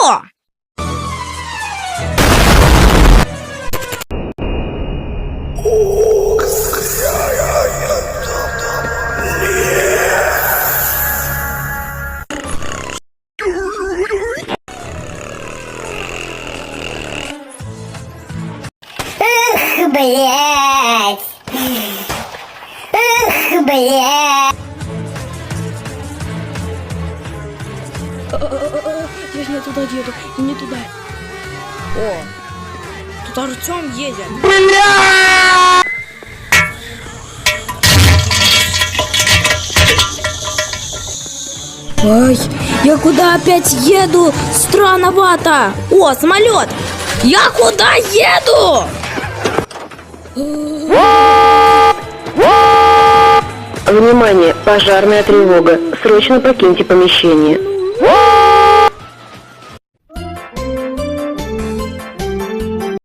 Что? Эх, блядь! Эх, блядь! Я ж не туда еду, и не туда. О, тут Артем едет. Ой, я куда опять еду? Странновато. О, самолет. Я куда еду? Внимание, пожарная тревога. Срочно покиньте помещение.